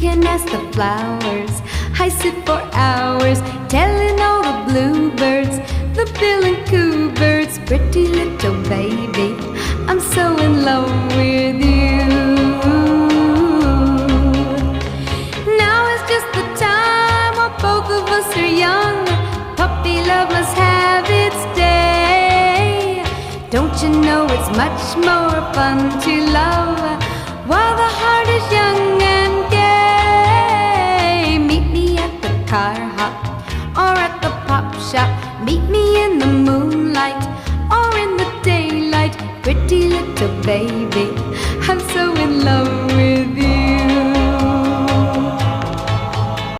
can ask the flowers. I sit for hours telling all the bluebirds, the bill and coo birds, pretty little baby, I'm so in love with you. Now is just the time while both of us are young. Puppy love must have its day. Don't you know it's much more fun to love while the heart is young and gay? Meet me at the car hop or at the pop shop. Meet me in the moonlight or in the daylight. Pretty little baby, I'm so in love with you.